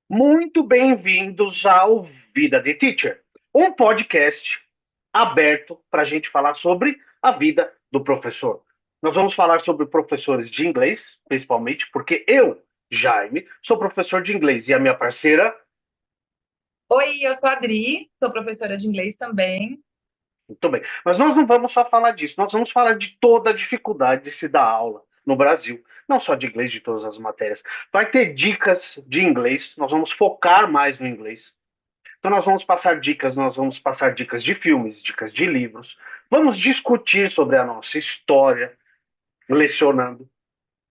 Muito bem-vindos ao Vida de Teacher, um podcast aberto para a gente falar sobre a vida do professor. Nós vamos falar sobre professores de inglês, principalmente, porque eu, Jaime, sou professor de inglês e a minha parceira, Oi, eu sou a Adri, sou professora de inglês também. muito bem. Mas nós não vamos só falar disso, nós vamos falar de toda a dificuldade de se dar aula no Brasil, não só de inglês, de todas as matérias. Vai ter dicas de inglês, nós vamos focar mais no inglês. Então nós vamos passar dicas de filmes, dicas de livros, vamos discutir sobre a nossa história, lecionando.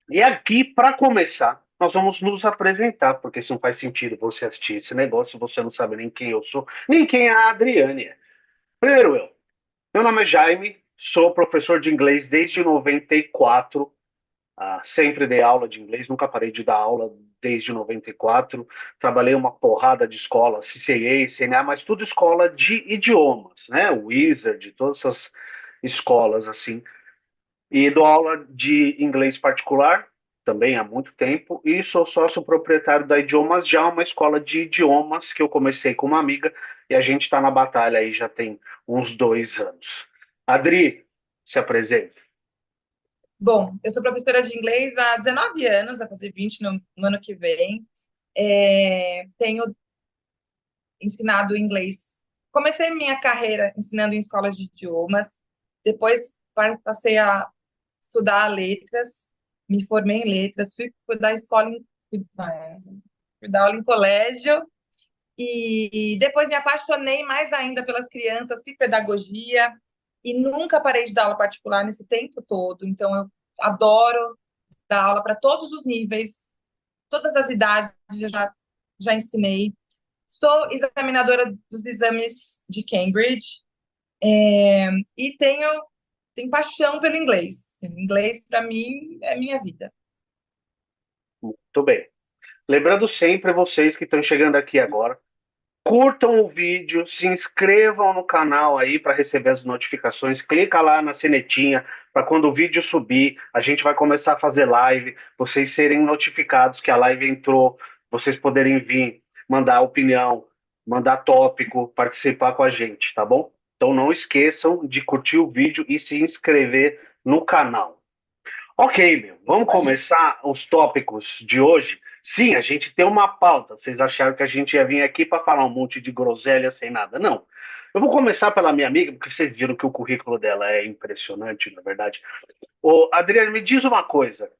E aqui, para começar, nós vamos nos apresentar, porque se não faz sentido você assistir esse negócio, você não sabe nem quem eu sou, nem quem a Adriane é. Primeiro eu. Meu nome é Jaime, sou professor de inglês desde 94. Sempre dei aula de inglês, nunca parei de dar aula desde 94. Trabalhei uma porrada de escola, CCA, CNA, mas tudo escola de idiomas, né? Wizard, todas essas escolas assim. E dou aula de inglês particular também há muito tempo e sou sócio proprietário da Idiomas Já, uma escola de idiomas que eu comecei com uma amiga e a gente está na batalha aí já tem uns 2 anos. Adri, se apresenta. Bom, eu sou professora de inglês há 19 anos, vai fazer 20 no ano que vem. Tenho ensinado inglês. Comecei minha carreira ensinando em escolas de idiomas, depois passei a estudar letras, me formei em letras, fui dar escola fui dar aula em colégio e depois me apaixonei mais ainda pelas crianças, fiz pedagogia e nunca parei de dar aula particular nesse tempo todo. Então, eu adoro dar aula para todos os níveis, todas as idades, já ensinei. Sou examinadora dos exames de Cambridge e tenho paixão pelo inglês. Inglês, para mim, é minha vida. Muito bem. Lembrando sempre vocês que estão chegando aqui agora, curtam o vídeo, se inscrevam no canal aí para receber as notificações, clica lá na sinetinha para quando o vídeo subir, a gente vai começar a fazer live, vocês serem notificados que a live entrou, vocês poderem vir, mandar opinião, mandar tópico, participar com a gente, tá bom? Então não esqueçam de curtir o vídeo e se inscrever no canal. Ok, meu, vamos começar os tópicos de hoje. Sim, a gente tem uma pauta. Vocês acharam que a gente ia vir aqui para falar um monte de groselha sem nada? Não. Eu vou começar pela minha amiga, porque vocês viram que o currículo dela é impressionante, na verdade. Ô, Adriane, me diz uma coisa.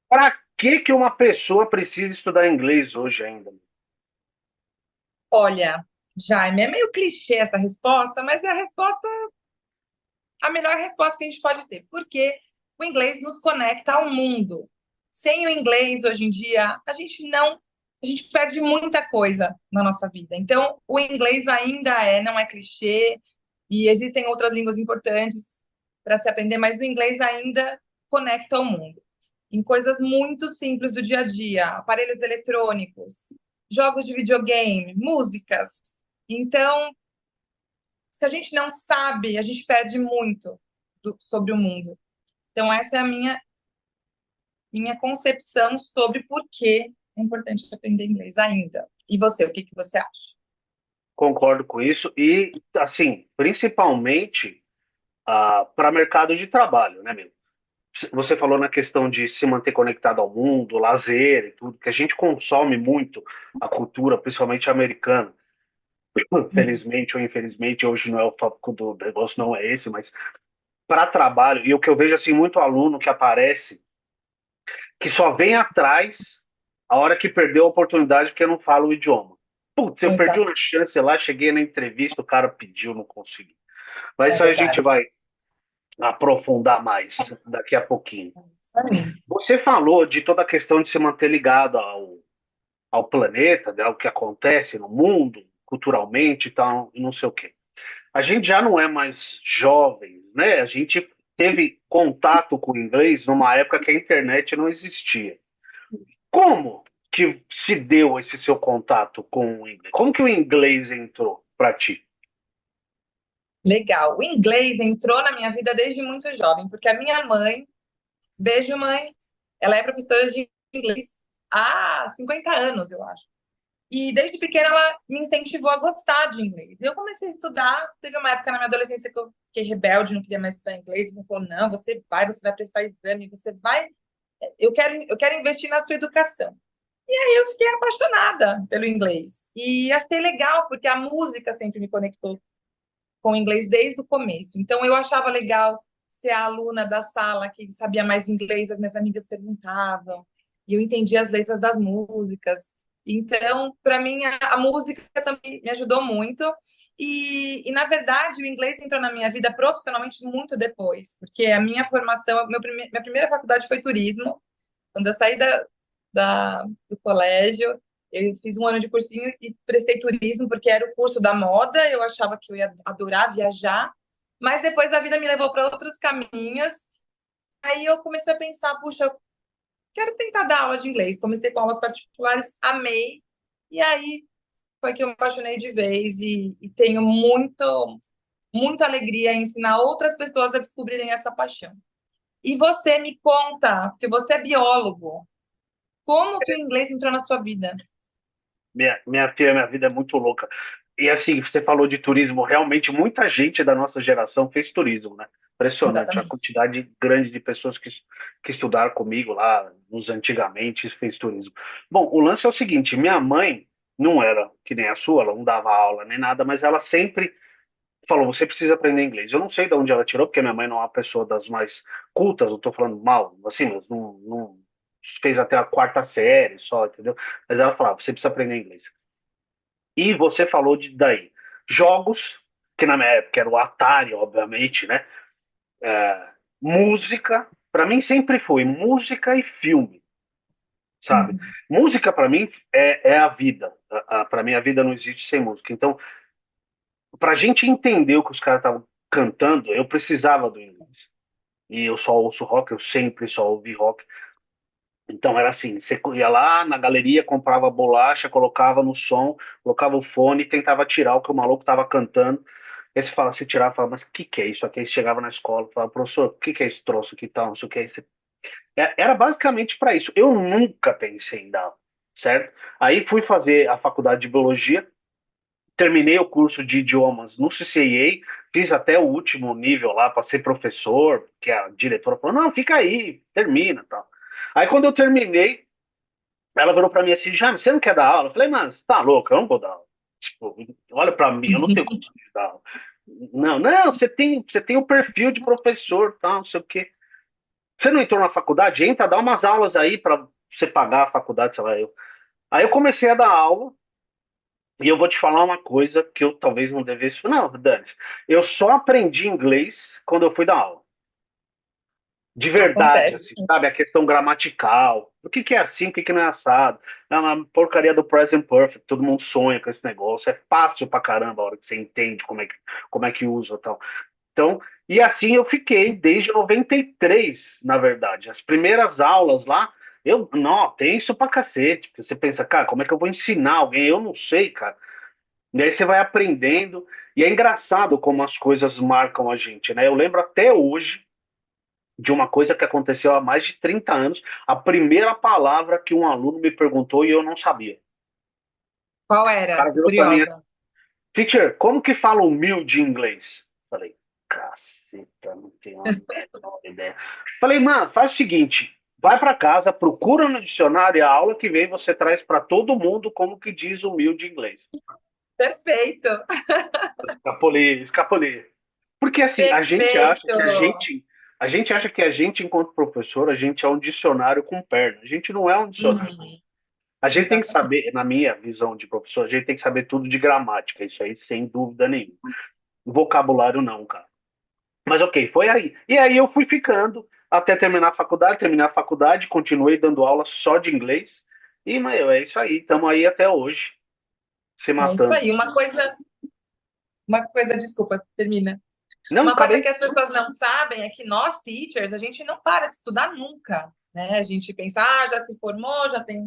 Para que uma pessoa precisa estudar inglês hoje ainda? Olha, Jaime, é meio clichê essa resposta, mas é a melhor resposta que a gente pode ter, porque o inglês nos conecta ao mundo. Sem o inglês, hoje em dia, a gente perde muita coisa na nossa vida. Então, o inglês ainda não é clichê, e existem outras línguas importantes para se aprender, mas o inglês ainda conecta ao mundo. Em coisas muito simples do dia a dia, aparelhos eletrônicos, jogos de videogame, músicas. Então, se a gente não sabe, a gente perde muito sobre o mundo. Então, essa é a minha concepção sobre por que é importante aprender inglês ainda. E você, o que que você acha? Concordo com isso e, assim, principalmente para mercado de trabalho, né, meu? Você falou na questão de se manter conectado ao mundo, lazer e tudo, que a gente consome muito a cultura, principalmente americana. Felizmente ou infelizmente, hoje não é o tópico do negócio, não é esse, mas para trabalho, e o que eu vejo assim, muito aluno que aparece, que só vem atrás a hora que perdeu a oportunidade porque não fala o idioma. Putz, eu perdi Exato, uma chance lá, cheguei na entrevista, o cara pediu, não consegui. Mas é isso aí a gente verdade. vai aprofundar mais daqui a pouquinho. Isso aí. Você falou de toda a questão de se manter ligado ao planeta, né, ao que acontece no mundo, culturalmente e tal, e não sei o quê. A gente já não é mais jovem, né? A gente teve contato com o inglês numa época que a internet não existia. Como que se deu esse seu contato com o inglês? Como que o inglês entrou para ti? Legal. O inglês entrou na minha vida desde muito jovem, porque a minha mãe, beijo mãe, ela é professora de inglês há 50 anos, eu acho. E desde pequena ela me incentivou a gostar de inglês. Eu comecei a estudar, teve uma época na minha adolescência que eu fiquei rebelde, não queria mais estudar inglês. Você falou, não, você vai prestar exame, você vai... eu quero investir na sua educação. E aí eu fiquei apaixonada pelo inglês. E achei legal, porque a música sempre me conectou com o inglês desde o começo. Então eu achava legal ser a aluna da sala que sabia mais inglês, as minhas amigas perguntavam, e eu entendia as letras das músicas. Então, para mim, a música também me ajudou muito. Na verdade, o inglês entrou na minha vida profissionalmente muito depois, porque a minha formação, minha primeira faculdade foi turismo. Quando eu saí do colégio, eu fiz um ano de cursinho e prestei turismo, porque era o curso da moda, eu achava que eu ia adorar viajar, mas depois a vida me levou para outros caminhos, aí eu comecei a pensar, puxa, eu quero tentar dar aula de inglês. Comecei com aulas particulares, amei, e aí foi que eu me apaixonei de vez e tenho muita alegria em ensinar outras pessoas a descobrirem essa paixão. E você me conta, porque você é biólogo, como que o inglês entrou na sua vida? Minha filha, minha vida é muito louca. E assim, você falou de turismo, realmente muita gente da nossa geração fez turismo, né? Impressionante, a Exatamente. quantidade grande de pessoas que estudaram comigo lá, nos antigamente, fez turismo. Bom, o lance é o seguinte, minha mãe não era que nem a sua, ela não dava aula nem nada, mas ela sempre falou, você precisa aprender inglês. Eu não sei de onde ela tirou, porque minha mãe não é uma pessoa das mais cultas, não estou falando mal, assim, mas não fez até a quarta série só, entendeu? Mas ela falava, você precisa aprender inglês. E você falou de daí jogos, que na minha época era o Atari, obviamente, né? É, música, para mim sempre foi música e filme, sabe? Uhum. Música para mim é a vida. Para mim a vida não existe sem música. Então, para a gente entender o que os caras estavam cantando, eu precisava do inglês. E eu só ouço rock, eu sempre só ouvi rock. Então era assim, você ia lá na galeria, comprava bolacha, colocava no som, colocava o fone e tentava tirar o que o maluco tava cantando. Aí você fala, você tirava, fala, mas o que que é isso aqui? Aí você chegava na escola, falava, professor, o que que é esse troço aqui e tal, não sei o que. Era basicamente para isso. Eu nunca pensei em dar, certo? Aí fui fazer a faculdade de biologia, terminei o curso de idiomas no CCIA, fiz até o último nível lá para ser professor, que a diretora falou, não, fica aí, termina, tal. Aí quando eu terminei, ela virou pra mim assim, Jaime, você não quer dar aula? Eu falei, mano, você tá louco, eu não vou dar aula. Tipo, olha pra mim, eu não tenho condição de dar aula. Não, não, você tem o perfil de professor, tal, não sei o quê. Você não entrou na faculdade? Entra, dá umas aulas aí pra você pagar a faculdade, sei lá, eu. Aí eu comecei a dar aula, e eu vou te falar uma coisa que eu talvez não devesse. Não, Dani, eu só aprendi inglês quando eu fui dar aula. De verdade, Acontece. assim, sabe? A questão gramatical. O que que é assim, o que que não é assado? É uma porcaria do present perfect. Todo mundo sonha com esse negócio. É fácil pra caramba a hora que você entende como é que usa e tal. Então, e assim eu fiquei desde 93, na verdade. As primeiras aulas lá, eu, não, tenso pra cacete. Porque você pensa, cara, como é que eu vou ensinar alguém? Eu não sei, cara. E aí você vai aprendendo. E é engraçado como as coisas marcam a gente, né? Eu lembro até hoje de uma coisa que aconteceu há mais de 30 anos, a primeira palavra que um aluno me perguntou e eu não sabia. Qual O era? cara Tô virou para mim, curiosa. teacher, como que fala humilde em inglês? Falei, caceta, não tenho a menor ideia. Falei, mano, faz o seguinte, vai para casa, procura no dicionário a aula que vem, você traz para todo mundo como que diz humilde em inglês. Perfeito. Escapoli, escapoli. Porque assim, a gente acha Perfeito. que a gente, enquanto professor, a gente é um dicionário com perna. A gente não é um dicionário. Uhum. A gente tem que Exatamente. saber, na minha visão de professor, a gente tem que saber tudo de gramática, isso aí sem dúvida nenhuma. Vocabulário não, cara. Mas ok, foi aí. E aí eu fui ficando até terminar a faculdade, continuei dando aula só de inglês. E, meu, é isso aí, estamos aí até hoje, se É isso matando. aí. Desculpa, termina. Não, Uma coisa que acabei. as pessoas não sabem é que nós, teachers, a gente não para de estudar nunca, né? A gente pensa, já se formou, já tem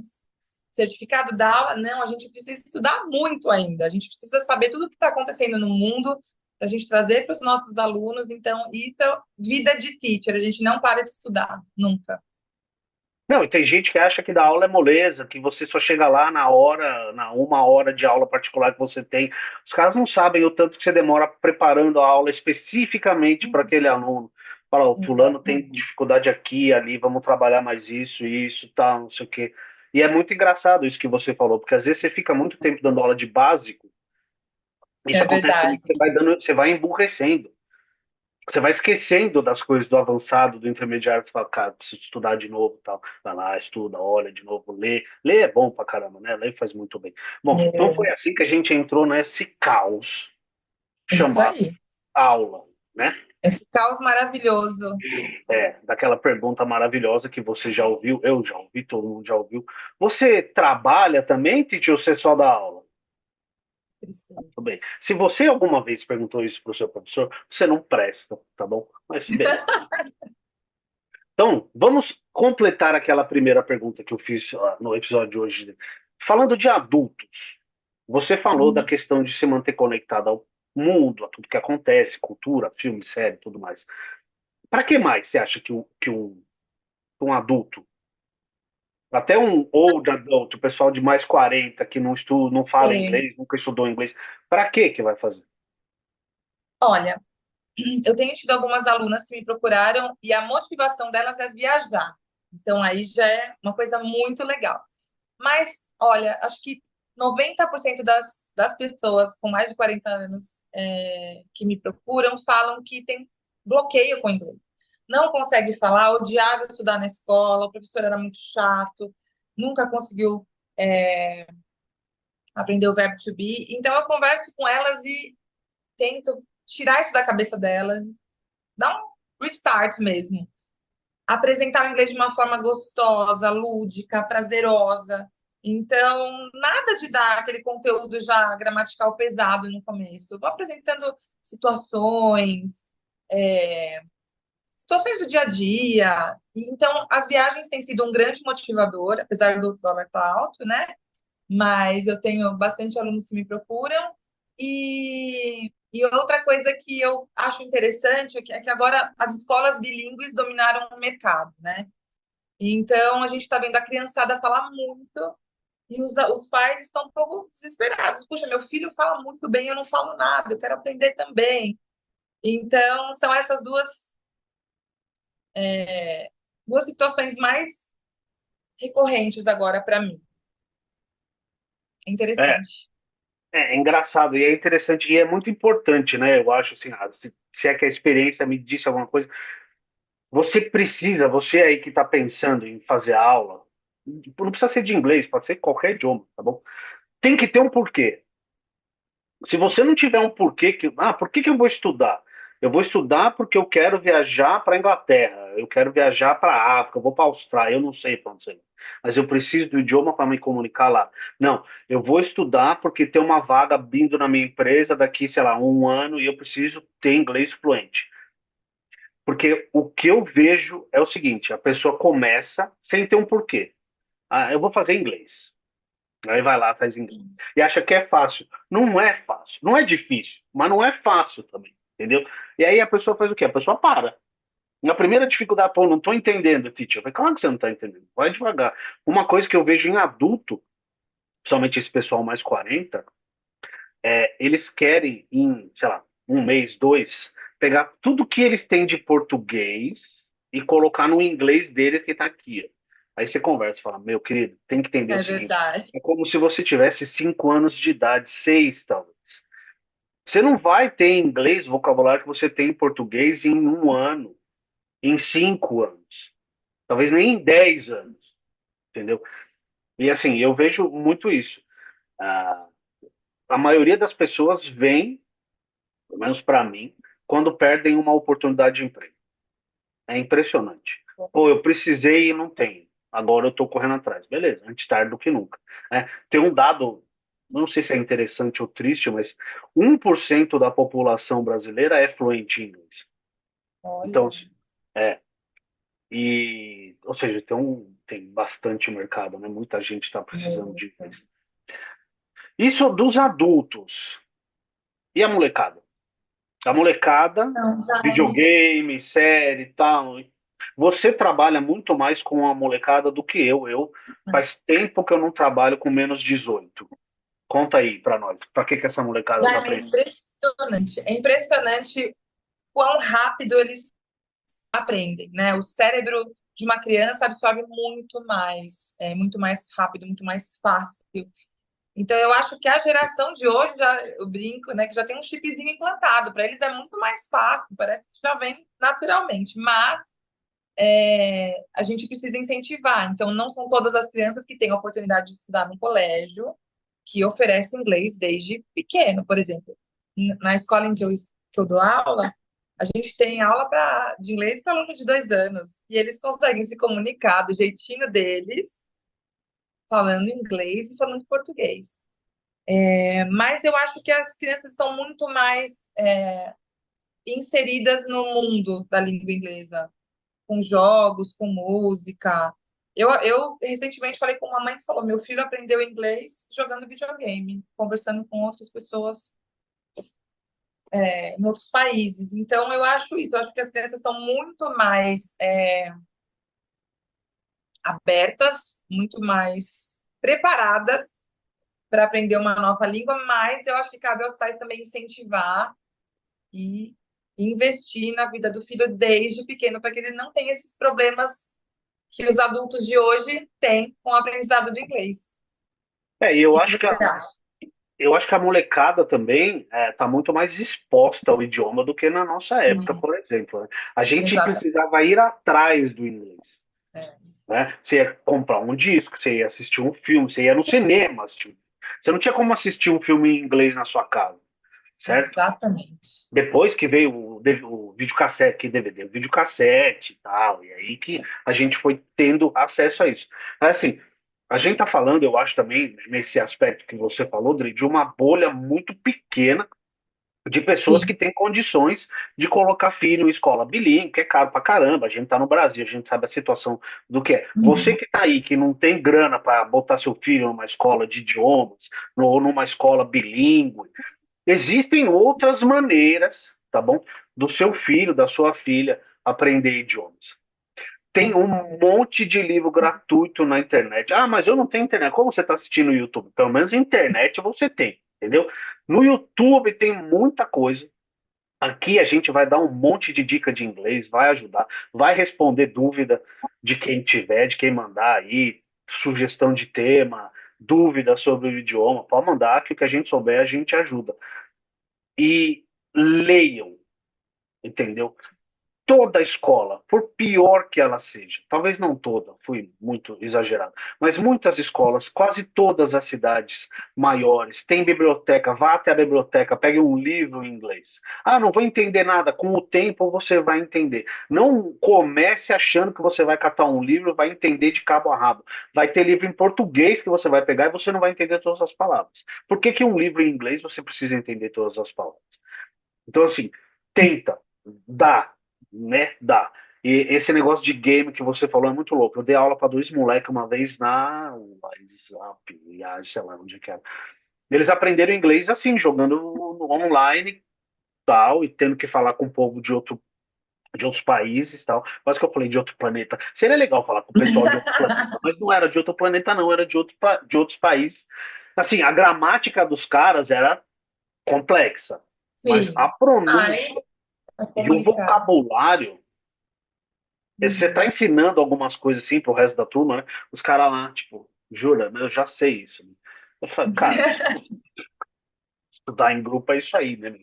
certificado da aula. Não, a gente precisa estudar muito ainda. A gente precisa saber tudo o que está acontecendo no mundo para a gente trazer para os nossos alunos. Então, isso é vida de teacher. A gente não para de estudar, nunca. Não, e tem gente que acha que dar aula é moleza, que você só chega lá na hora, na 1 hora de aula particular que você tem. Os caras não sabem o tanto que você demora preparando a aula especificamente para aquele aluno. Fala, o fulano tem Exatamente. dificuldade aqui, ali, vamos trabalhar mais isso, tal, não sei o quê. E é muito engraçado isso que você falou, porque às vezes você fica muito tempo dando aula de básico, isso É acontece verdade. comigo, você vai emburrecendo. Você vai esquecendo das coisas do avançado, do intermediário, você fala, cara, preciso estudar de novo, tal. Vai lá, estuda, olha de novo, lê. Lê é bom pra caramba, né? Lê faz muito bem. Bom, então foi assim que a gente entrou nesse caos É isso chamado aí. aula, né? Esse caos maravilhoso. Daquela pergunta maravilhosa que você já ouviu, eu já ouvi, todo mundo já ouviu. Você trabalha também, Titi, ou você só dá aula? Tudo bem. Se você alguma vez perguntou isso para o seu professor, você não presta, tá bom? Mas beleza. Então, vamos completar aquela primeira pergunta que eu fiz no episódio de hoje. Falando de adultos, você falou da Uhum. questão de se manter conectado ao mundo, a tudo que acontece, cultura, filme, série, tudo mais. Para que mais você acha que um adulto, até um old adult, o pessoal de mais 40 que não estuda, não fala Sim. inglês, nunca estudou inglês, para que vai fazer? Olha, eu tenho tido algumas alunas que me procuraram e a motivação delas é viajar. Então, aí já é uma coisa muito legal. Mas, olha, acho que 90% das pessoas com mais de 40 anos que me procuram falam que tem bloqueio com o inglês. Não consegue falar, odiava estudar na escola, o professor era muito chato, nunca conseguiu aprender o verbo to be. Então, eu converso com elas e tento tirar isso da cabeça delas, dar um restart mesmo. Apresentar o inglês de uma forma gostosa, lúdica, prazerosa. Então, nada de dar aquele conteúdo já gramatical pesado no começo. Eu vou apresentando situações, é, situações do dia a dia. Então, as viagens têm sido um grande motivador, apesar do dólar estar alto, né? Mas eu tenho bastante alunos que me procuram. E outra coisa que eu acho interessante é que agora as escolas bilíngues dominaram o mercado, né? Então a gente está vendo a criançada falar muito e os pais estão um pouco desesperados. Puxa, meu filho fala muito bem, eu não falo nada, eu quero aprender também. Então são essas duas situações mais recorrentes agora para mim. É É, interessante. é engraçado e é interessante e é muito importante, né? Eu acho assim, se é que a experiência me disse alguma coisa, você precisa, você aí que está pensando em fazer aula, não precisa ser de inglês, pode ser qualquer idioma, tá bom? Tem que ter um porquê. Se você não tiver um porquê, por que que eu vou estudar? Eu vou estudar porque eu quero viajar para a Inglaterra, eu quero viajar para a África, eu vou para a Austrália, eu não sei para onde ser, mas eu preciso do idioma para me comunicar lá. Não, eu vou estudar porque tem uma vaga vindo na minha empresa daqui, sei lá, 1 ano e eu preciso ter inglês fluente. Porque o que eu vejo é o seguinte: a pessoa começa sem ter um porquê. Ah, eu vou fazer inglês. Aí vai lá, faz inglês. E acha que é fácil. Não é fácil. Não é difícil, mas não é fácil também. Entendeu? E aí a pessoa faz o quê? A pessoa para. Na primeira dificuldade, pô, não estou entendendo, teacher. Eu falei, claro que você não está entendendo. Vai devagar. Uma coisa que eu vejo em adulto, principalmente esse pessoal mais 40, eles querem em, sei lá, 1 mês, dois, pegar tudo que eles têm de português e colocar no inglês deles que está aqui. Ó. Aí você conversa e fala, meu querido, tem que entender o É seguinte, verdade. é como se você tivesse 5 anos de idade, seis talvez. Você não vai ter inglês, vocabulário que você tem em português em 1 ano, em 5 anos, talvez nem em 10 anos, entendeu? E assim, eu vejo muito isso. Ah, a maioria das pessoas vem, pelo menos para mim, quando perdem uma oportunidade de emprego. É impressionante. Pô, eu precisei e não tenho. Agora eu estou correndo atrás. Beleza, antes tarde do que nunca. Né? Tem um dado, não sei se é interessante ou triste, mas 1% da população brasileira é fluente em inglês. Então, Olha, é. Ou seja, tem bastante mercado, né? Muita gente está precisando de muito. inglês. Isso dos adultos. E a molecada? A molecada, Não, já. videogame, série e tal. Você trabalha muito mais com a molecada do que eu. Eu faz tempo que eu não trabalho com menos 18. Conta aí pra nós. Pra que essa molecada tá Já aprendendo? é impressionante quão rápido eles aprendem, né? O cérebro de uma criança absorve muito mais rápido, muito mais fácil. Então, eu acho que a geração de hoje, já, eu brinco, né, que já tem um chipzinho implantado. Para eles é muito mais fácil, parece que já vem naturalmente. Mas a gente precisa incentivar. Então, não são todas as crianças que têm a oportunidade de estudar no colégio que oferece inglês desde pequeno. Por exemplo, na escola em que eu dou aula, a gente tem aula de inglês para aluno de 2 anos. E eles conseguem se comunicar do jeitinho deles, falando inglês e falando português. Mas eu acho que as crianças estão muito mais inseridas no mundo da língua inglesa, com jogos, com música. Eu recentemente falei com uma mãe que falou: meu filho aprendeu inglês jogando videogame, conversando com outras pessoas em outros países. Então, eu acho isso. Eu acho que as crianças estão muito mais abertas, muito mais preparadas para aprender uma nova língua, mas eu acho que cabe aos pais também incentivar e investir na vida do filho desde pequeno, para que ele não tenha esses problemas que os adultos de hoje têm com o aprendizado do inglês. É, e O que que você acha? eu acho que a molecada também está muito mais exposta ao idioma do que na nossa época, Sim, por exemplo, né? A gente exatamente. precisava ir atrás do inglês, É, né? Você ia comprar um disco, você ia assistir um filme, você ia no cinema assistir. Você não tinha como assistir um filme em inglês na sua casa, certo? exatamente. Depois que veio o videocassete, que DVD, o videocassete e tal, e aí que a gente foi tendo acesso a isso. Mas, assim, a gente está falando, eu acho também, nesse aspecto que você falou, Dri, de uma bolha muito pequena de pessoas que Sim. têm condições de colocar filho em escola bilíngue, que é caro pra caramba. A gente está no Brasil, a gente sabe a situação do que é. Você Uhum. que está aí, que não tem grana para botar seu filho numa escola de idiomas, ou numa escola bilíngue, existem outras maneiras, tá bom? Do seu filho, da sua filha aprender idiomas. Tem um monte de livro gratuito na internet. Ah, mas eu não tenho internet. Como você está assistindo no YouTube? Pelo menos internet você tem, entendeu? No YouTube tem muita coisa. Aqui a gente vai dar um monte de dica de inglês, vai ajudar, vai responder dúvida de quem tiver, de quem mandar aí, sugestão de tema, dúvida sobre o idioma. Pode mandar que o que a gente souber a gente ajuda. E leiam, entendeu? Toda escola, por pior que ela seja, talvez não toda, fui muito exagerado, mas muitas escolas, quase todas as cidades maiores, têm biblioteca, vá até a biblioteca, pegue um livro em inglês. Ah, não vou entender nada, com o tempo você vai entender. Não comece achando que você vai catar um livro e vai entender de cabo a rabo. Vai ter livro em português que você vai pegar e você não vai entender todas as palavras. Por que que um livro em inglês você precisa entender todas as palavras? Então, assim, tenta, dá, né? Dá. E esse negócio de game que você falou é muito louco. Eu dei aula para dois moleques uma vez na viagem, sei lá onde que era. Eles aprenderam inglês assim, jogando no online e tal, e tendo que falar com o povo de outros países e tal. Quase que eu falei de outro planeta. Seria legal falar com o pessoal de outro planeta, mas não era de outro planeta, não, era de outros países. Assim, a gramática dos caras era complexa, mas a Sim. pronúncia Aí, a e o comunicar. vocabulário, você tá Uhum. ensinando algumas coisas assim pro resto da turma, né? Os caras lá, tipo, jura, eu já sei isso. Eu falo, cara, estudar em grupo é isso aí, né?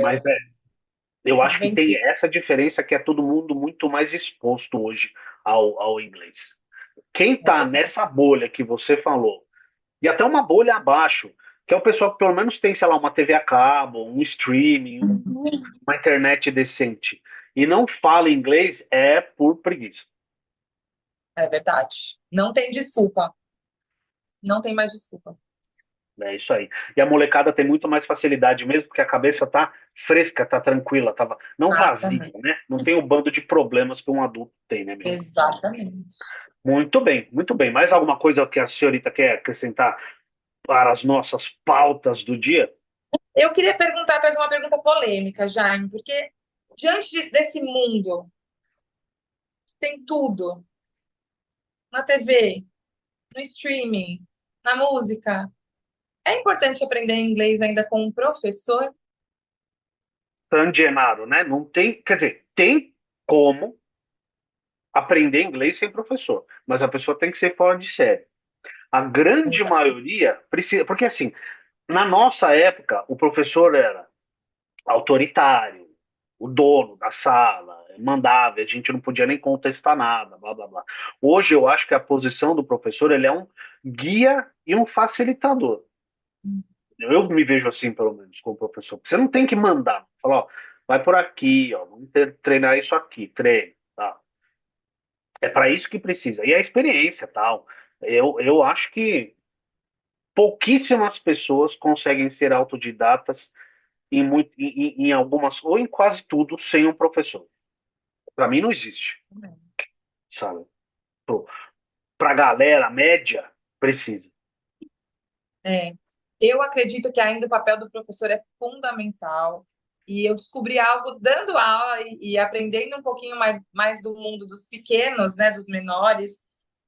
Mas É, eu acho que tem inventi- essa diferença que é todo mundo muito mais exposto hoje ao inglês. Quem é tá verdade. nessa bolha que você falou, e até uma bolha abaixo, que é o pessoal que pelo menos tem, sei lá, uma TV a cabo, um streaming, uma internet decente, e não fala inglês, é por preguiça. É verdade. Não tem desculpa. Não tem mais desculpa. É isso aí. E a molecada tem muito mais facilidade mesmo, porque a cabeça tá fresca, tá tranquila, tava não vazia, Exatamente. né? Não tem o bando de problemas que um adulto tem, né, meu? Exatamente. Muito bem, muito bem. Mais alguma coisa que a senhorita quer acrescentar para as nossas pautas do dia? Eu queria perguntar, trazer uma pergunta polêmica, Jaime, porque desse mundo tem tudo na TV, no streaming, na música. É importante aprender inglês ainda com um professor? San Gennaro, né? Não tem, quer dizer, tem como aprender inglês sem professor, mas a pessoa tem que ser fora de série. A grande maioria precisa, porque assim, na nossa época, o professor era autoritário, o dono da sala, mandava, a gente não podia nem contestar nada, blá blá blá. Hoje eu acho que a posição do professor ele é um guia e um facilitador. Eu me vejo assim, pelo menos, como professor. Porque você não tem que mandar, falar, ó, vai por aqui, ó, vamos treinar isso aqui, treino, tá? É para isso que precisa. E a experiência, tal. Eu acho que pouquíssimas pessoas conseguem ser autodidatas em algumas, ou em quase tudo, sem um professor. Para mim não existe, sabe? Para a galera média, precisa. É, eu acredito que ainda o papel do professor é fundamental. E eu descobri algo dando aula e aprendendo um pouquinho mais do mundo dos pequenos, né, dos menores,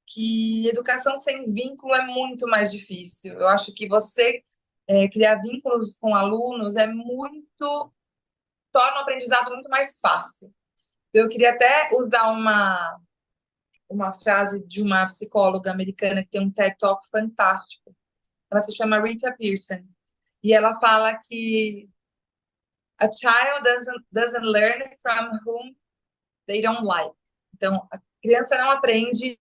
que educação sem vínculo é muito mais difícil. Eu acho que você criar vínculos com alunos torna o aprendizado muito mais fácil. Eu queria até usar uma frase de uma psicóloga americana que tem um TED Talk fantástico. Ela se chama Rita Pearson. E ela fala que a child doesn't learn from whom they don't like. Então, a criança não aprende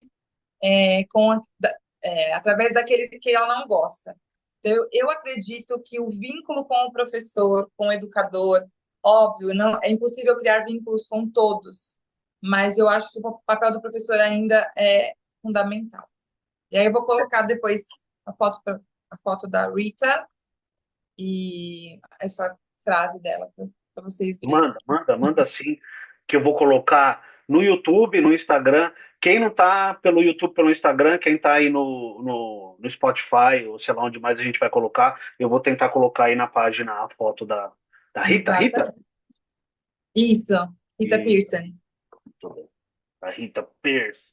através daqueles que ela não gosta. Então, eu acredito que o vínculo com o professor, com o educador, óbvio, não é impossível criar vínculos com todos, mas eu acho que o papel do professor ainda é fundamental. E aí eu vou colocar depois a foto, a foto da Rita e essa frase dela para vocês verem. Manda sim, que eu vou colocar no YouTube, no Instagram. Quem não tá pelo YouTube, pelo Instagram, quem tá aí no Spotify, ou sei lá onde mais a gente vai colocar, eu vou tentar colocar aí na página a foto da Rita. Rita? Exatamente. Isso, Rita E, Pearson. a Rita Pierce.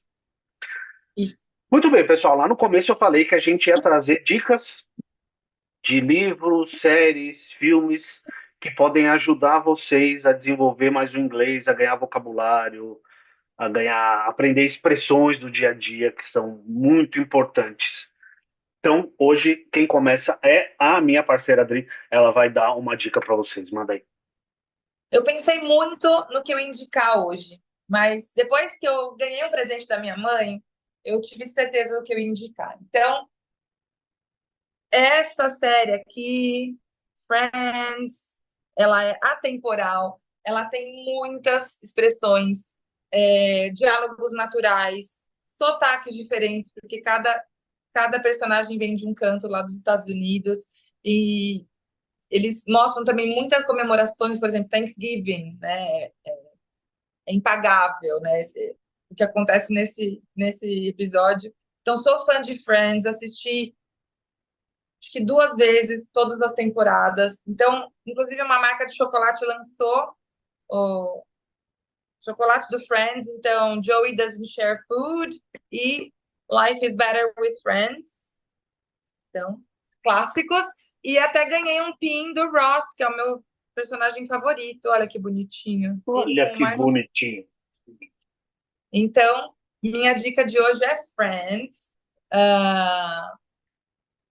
Isso. Muito bem, pessoal. Lá no começo eu falei que a gente ia trazer dicas de livros, séries, filmes que podem ajudar vocês a desenvolver mais o inglês, a ganhar vocabulário, a ganhar, aprender expressões do dia a dia que são muito importantes. Então, hoje, quem começa é a minha parceira Adri. Ela vai dar uma dica para vocês. Manda aí. Eu pensei muito no que eu ia indicar hoje, mas depois que eu ganhei um presente da minha mãe, eu tive certeza do que eu ia indicar. Então, essa série aqui, Friends, ela é atemporal, ela tem muitas expressões, diálogos naturais, sotaques diferentes, porque cada personagem vem de um canto lá dos Estados Unidos, e eles mostram também muitas comemorações, por exemplo, Thanksgiving, né? É impagável, né? O que acontece nesse episódio. Então, sou fã de Friends, assisti acho que 2 vezes todas as temporadas. Então, inclusive, uma marca de chocolate lançou o chocolate do Friends. Então, Joey doesn't share food e Life is better with friends. Então, clássicos. E até ganhei um pin do Ross, que é o meu personagem favorito. Olha que bonitinho. Ele com Olha o que Marshall. bonitinho. Então, minha dica de hoje é Friends. Ah,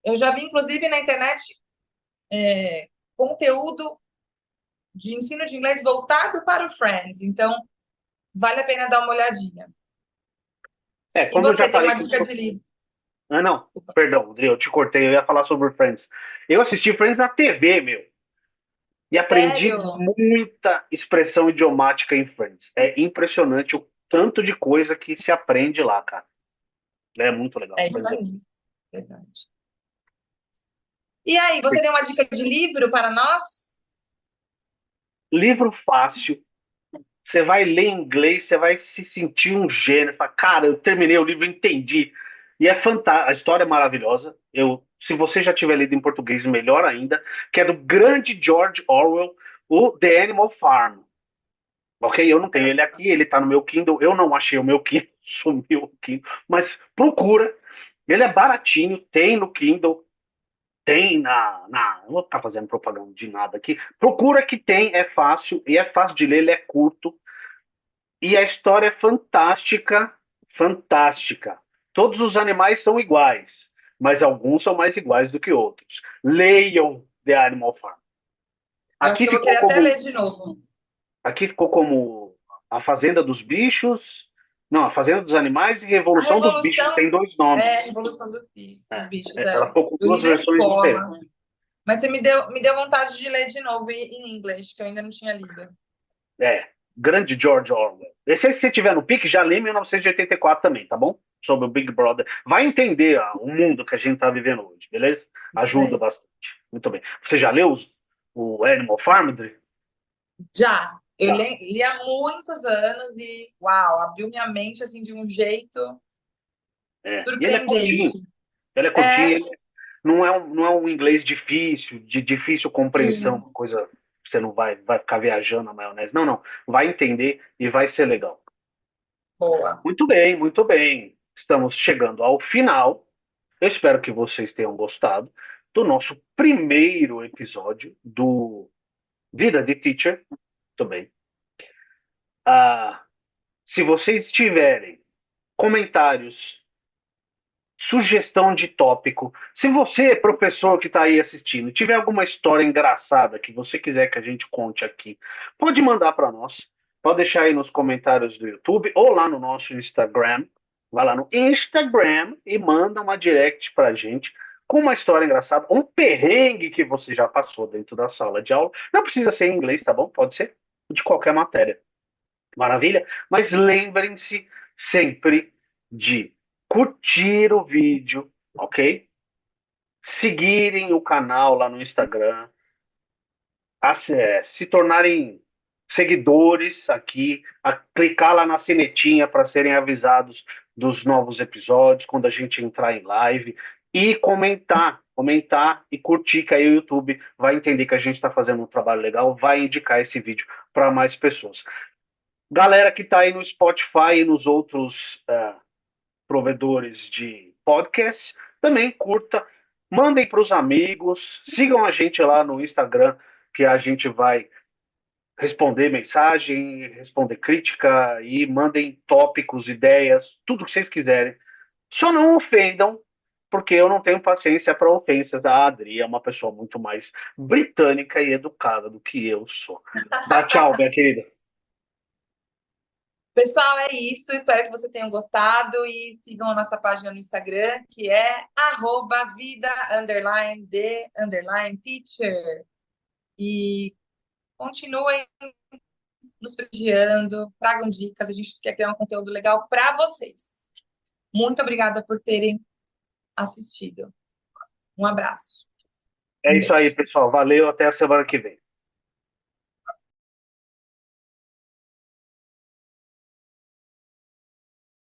eu já vi, inclusive, na internet conteúdo de ensino de inglês voltado para o Friends. Então, vale a pena dar uma olhadinha. E Como eu já você tem falei uma com dica de livro? Ah, não. Desculpa. Perdão, Adri, eu te cortei. Eu ia falar sobre Friends. Eu assisti Friends na TV, meu. E aprendi Sério? muita expressão idiomática em Friends. É impressionante o tanto de coisa que se aprende lá, cara. É muito legal. É isso aí. Verdade. E aí, você tem uma dica de livro para nós? Livro fácil. Você vai ler em inglês, você vai se sentir um gênio. Fala, cara, eu terminei o livro, entendi. E é fantástico. A história é maravilhosa. Se você já tiver lido em português, melhor ainda. Que é do grande George Orwell, o The Animal Farm. Ok? Eu não tenho ele aqui, ele tá no meu Kindle. Eu não achei o meu Kindle, sumiu o Kindle. Mas procura. Ele é baratinho, tem no Kindle, tem não vou ficar fazendo propaganda de nada aqui. Procura que tem, é fácil, e é fácil de ler, ele é curto. E a história é fantástica, fantástica. Todos os animais são iguais, mas alguns são mais iguais do que outros. Leiam The Animal Farm. Eu acho Aqui que eu vou ficou querer até como, ler de novo. aqui ficou como A Fazenda dos Bichos, não, A Fazenda dos Animais e A Revolução dos Bichos. Revolução Tem dois nomes. é a Revolução dos É, Bichos, ela é. ficou com Eu duas li na versões diferentes. escola. Mas você me deu vontade de ler de novo em inglês, que eu ainda não tinha lido. É, grande George Orwell. Esse aí, se você tiver no pique, já lê 1984 também, tá bom? Sobre o Big Brother. Vai entender o mundo que a gente tá vivendo hoje, beleza? Ajuda É. bastante. Muito bem. Você já leu o Animal Farm, Dri? Já. Eu Já. li há muitos anos e, uau, abriu minha mente assim de um jeito É. E ele é curtinho. surpreendente. Ele é curtinho. É, Ele não é um inglês difícil, de difícil compreensão, sim, uma coisa que você não vai ficar viajando na maionese. Não, não. Vai entender e vai ser legal. boa. Muito bem, muito bem. Estamos chegando ao final. Eu espero que vocês tenham gostado do nosso primeiro episódio do Vida de Teacher. Muito bem. Ah, se vocês tiverem comentários, sugestão de tópico, se você, professor que está aí assistindo, tiver alguma história engraçada que você quiser que a gente conte aqui, pode mandar para nós. Pode deixar aí nos comentários do YouTube ou lá no nosso Instagram. Vai lá no Instagram e manda uma direct para a gente com uma história engraçada, um perrengue que você já passou dentro da sala de aula. Não precisa ser em inglês, tá bom? Pode ser de qualquer matéria. Maravilha? Mas lembrem-se sempre de curtir o vídeo, ok? Seguirem o canal lá no Instagram, se tornarem seguidores aqui, clicar lá na sinetinha para serem avisados dos novos episódios, quando a gente entrar em live, e comentar e curtir, que aí o YouTube vai entender que a gente está fazendo um trabalho legal, vai indicar esse vídeo para mais pessoas. Galera que está aí no Spotify e nos outros provedores de podcast, também curta, mandem para os amigos, sigam a gente lá no Instagram, que a gente vai responder mensagem, responder crítica e mandem tópicos, ideias, tudo que vocês quiserem. Só não ofendam, porque eu não tenho paciência para ofensas. A Adri é uma pessoa muito mais britânica e educada do que eu sou. Dá tchau, minha querida. Pessoal, é isso. Espero que vocês tenham gostado e sigam a nossa página no Instagram, que é @vida_de_teacher. E continuem nos prestigiando, tragam dicas. A gente quer criar um conteúdo legal para vocês. Muito obrigada por terem assistido. Um abraço. É Um isso aí, beijo. pessoal. Valeu, até a semana que vem.